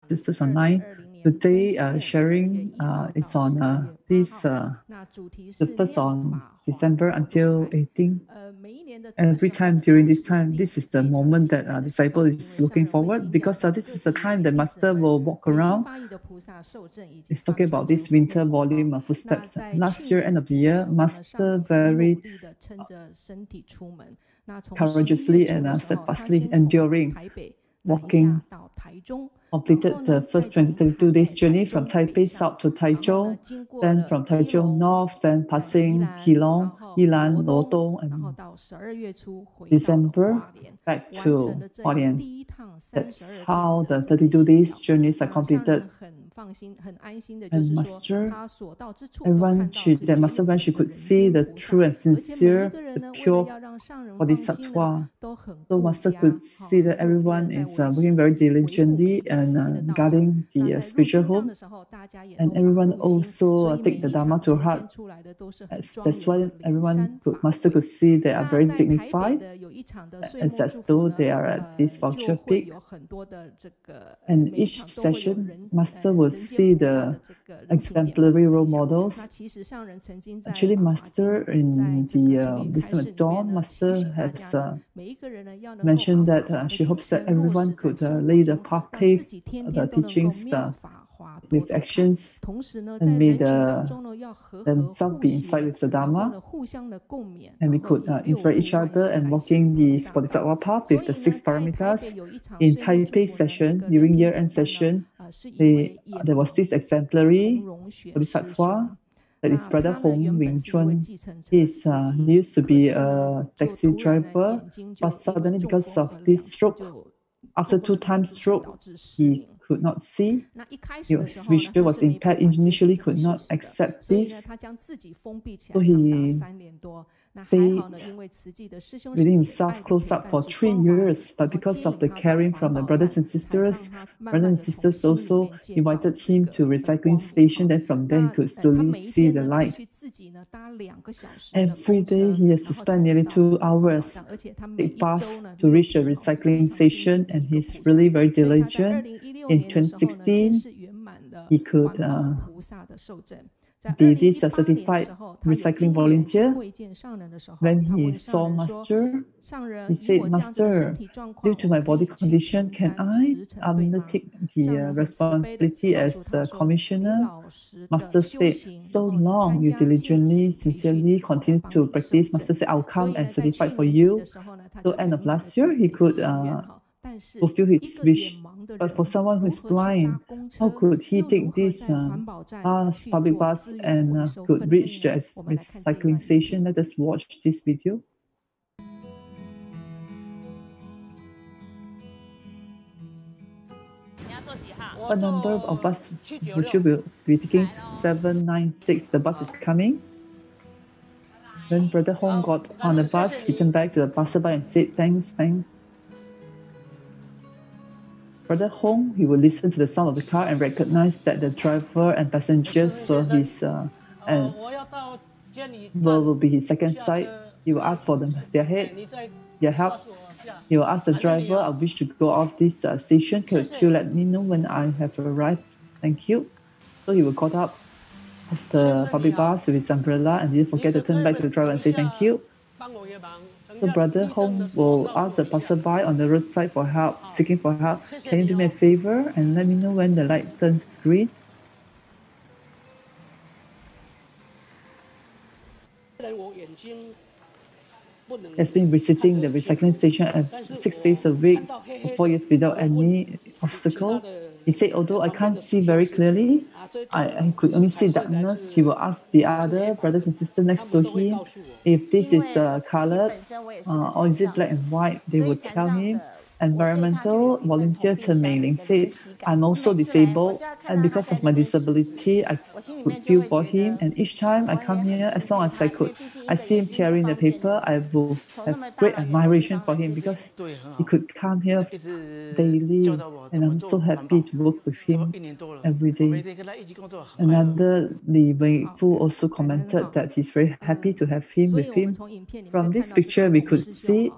sisters online. Today, sharing is on the 1st on December until 18th. Every time during this time, this is the moment that disciple is looking forward, because this is the time the master will walk around. It's talking about this winter volume of footsteps. Last year, end of the year, master very courageously and steadfastly enduring, walking, completed the first 32 days journey from Taipei south to Taichung, then from Taichung north, then passing Keelung, Yilan, Lotong, and December back to Hualien. That's how the 32 days journeys are completed. And master, the master, when she could see the true and sincere, the pure bodhisattva, so master could see that everyone is working very diligently and guarding the spiritual home, and everyone also take the Dharma to heart. That's why master could see they are very dignified, as though they are at this vulture peak. And each session, master will see the exemplary role models. Actually, master in the Wisdom at Dawn, master has mentioned that she hopes that everyone could lay the path, pave the teachings with actions, and may themselves be inspired with the Dharma, and we could inspire each other and walking the Bodhisattva path with the 6 paramitas. In Taipei session, during year-end session, there was this exemplary Bodhisattva, that is Brother Hong Wing Chun. He used to be a taxi driver, but suddenly because of this stroke, after 2 times stroke, he could not see. His vision was impaired. Initially could not accept this, so he stayed within himself closed up for 3 years. But because of the caring from the brothers and sisters also invited him to recycling station. Then from there he could slowly see the light. Every day he has to spend nearly 2 hours take bus to reach the recycling station, and he's really very diligent. In 2016, he could be this certified recycling volunteer. When he saw master, he said, "Master, due to my body condition, can I undertake the responsibility as the commissioner?" Master said, "So long you diligently, sincerely continue to practice." Master said, "I'll come and certify for you." So end of last year, he could fulfill his wish. But for someone who is blind, how could he take this public bus and could reach the recycling station? Let us watch this video. What number of bus would you be taking? 796. The bus is coming. When Brother Hong got on the bus, he turned back to the passerby and said, "Thanks." Brother Hong, he would listen to the sound of the car and recognize that the driver and passengers were his, and will be his second sight. He will ask for their help. He will ask the driver, "I wish to go off this station. Could you let me know when I have arrived? Thank you." So he will got up of the public bus with his umbrella and didn't forget to turn back to the driver and say thank you. So Brother Hong will ask the passerby on the roadside for help, seeking for help. "Can you do me a favor and let me know when the light turns green?" Has been visiting the recycling station 6 days a week for 4 years without any obstacle. He said, "Although I can't see very clearly, I could only see darkness." He will ask the other brothers and sisters next to him if this is colored or is it black and white. They will tell him. Environmental volunteer Chen Meiling said, "I'm also disabled, and because of my disability, I could feel for him. And each time I come here, as long as I see him tearing the paper, I will have great admiration for him because he could come here daily, and I'm so happy to work with him every day." Another Li Wei-Fu also commented that he's very happy to have him with him. From this picture, we could see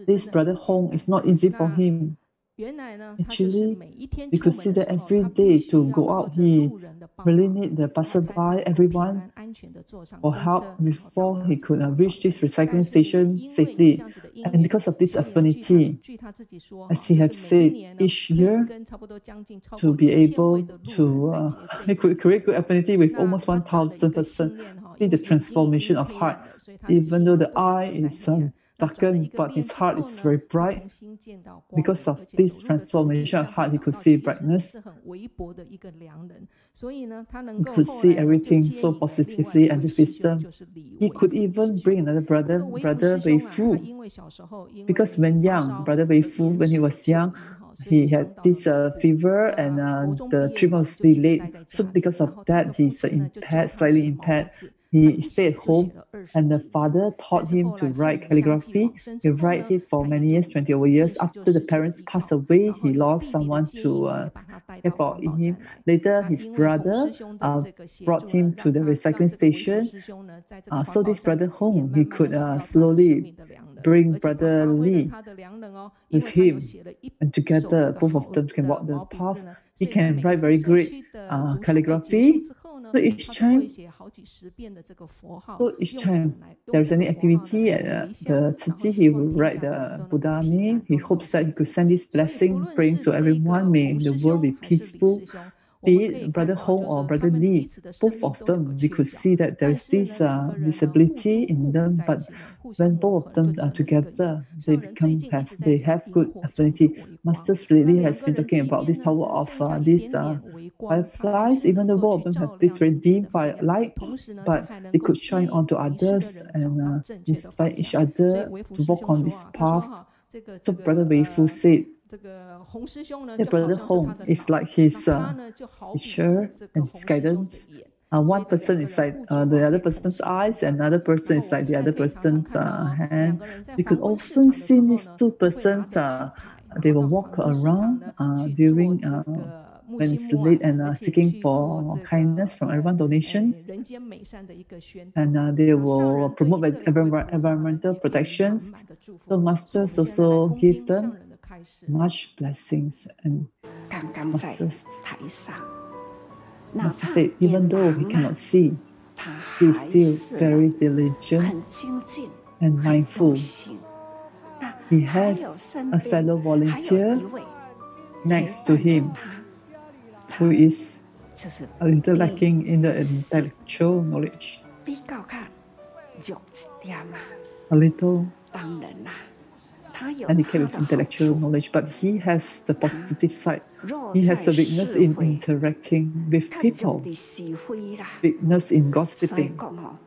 this Brother Hong is not easy for him. Actually, we could see that every day to go out, he really need the passerby, everyone, for help before he could reach this recycling station safely. And because of this affinity, as he had said, each year to be able to he could create good affinity with almost 1,000 persons. See the transformation of heart. Even though the eye is darkened, but his heart is very bright. Because of this transformation of heart, he could see brightness. He could see everything so positively and with wisdom. He could even bring another brother, Brother Wei Fu. Because when young, Brother Wei Fu, when he was young, he had this fever and the treatment was delayed. So because of that, he's impaired, slightly impaired. He stayed at home, and the father taught him to write calligraphy. He wrote it for many years, 20 over years. After the parents passed away, he lost someone to care for him. Later, his brother brought him to the recycling station. So this brother Hong, he could slowly bring Brother Li with him, and together, both of them can walk the path. He can write very great calligraphy. So each time there is any activity at the Tzu, he will write the Buddha name. He hopes that he could send this blessing, praying to everyone, may the world be peaceful. Be it Brother Hong or Brother Li, both of them, we could see that there is this disability in them, but when both of them are together, they have good affinity. Master lately has been talking about this power of these fireflies. Even though both of them have this very dim light, but they could shine onto others and inspire each other to walk on this path. So Brother Wei Fu said, Brother Hong is like his teacher and his guidance. One person is like the other person's eyes, and another person is like the other person's hand. We could often see these two persons, they will walk around during when it's late and seeking for kindness from everyone, donations. And they will promote environmental protections. So masters also give them much blessings. And masters said, even though he cannot see, he is still very diligent and mindful. He has a fellow volunteer next to him who is a little lacking in the intellectual knowledge. A little handicapped with intellectual knowledge, but he has the positive side. He has a weakness in interacting with people, weakness in gossiping.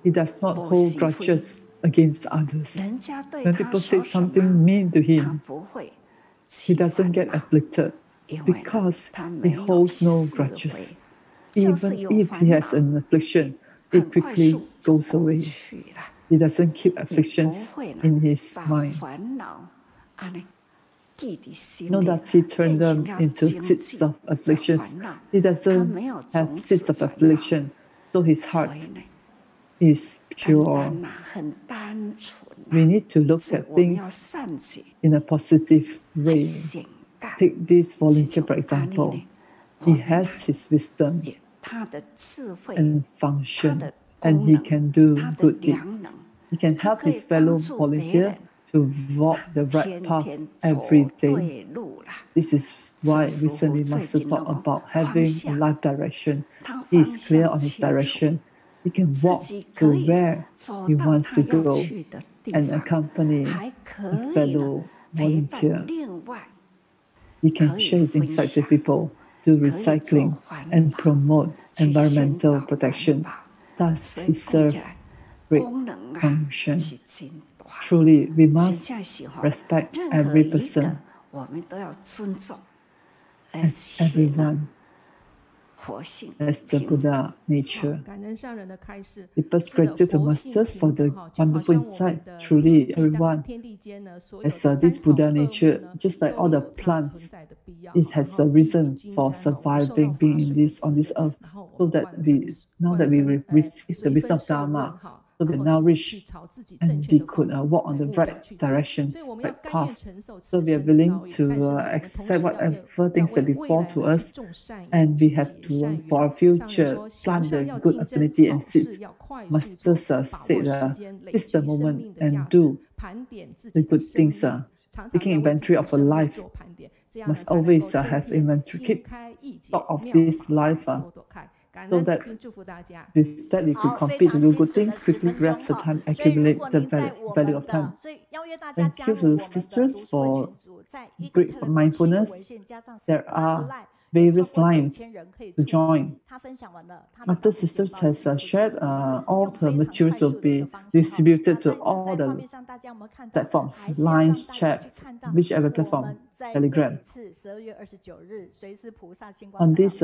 He does not hold grudges against others. When people say something mean to him, he doesn't get afflicted because he holds no grudges. Even if he has an affliction, it quickly goes away. He doesn't keep afflictions in his mind. Nor does he turn them into seeds of afflictions. He doesn't have seeds of affliction, so his heart is pure. We need to look at things in a positive way. Take this volunteer, for example. He has his wisdom and function, and he can do good deeds. He can help his fellow volunteer to walk the right path every day. This is why recently Master talked about having a life direction. He is clear on his direction. He can walk to where he wants to go and accompany a fellow volunteer. He can share his insights with people, do recycling, and promote environmental protection. Thus, he serves great function. Truly, we must respect every person as everyone, as the Buddha nature. People's gratitude to Masters for the wonderful insight. Truly, everyone has this Buddha nature, just like all the plants. It has a reason for surviving, being on this earth, so that now that we receive the wisdom of Dharma, so they now reach and we could walk on the right direction, right path. So we are willing to accept whatever things that befall to us, and we have to, for our future, plant the good affinity and seeds. Masters said, seize the moment and do the good things. Taking inventory of a life, must always have inventory, keep stock of this life, so that with that we could compete to do good things, quickly grasp the time, accumulate the value of time. Thank you to the sisters for great mindfulness. There are various lines to join. After sisters has shared, all the materials will be distributed to all the platforms, lines, chats, whichever platform, Telegram. On this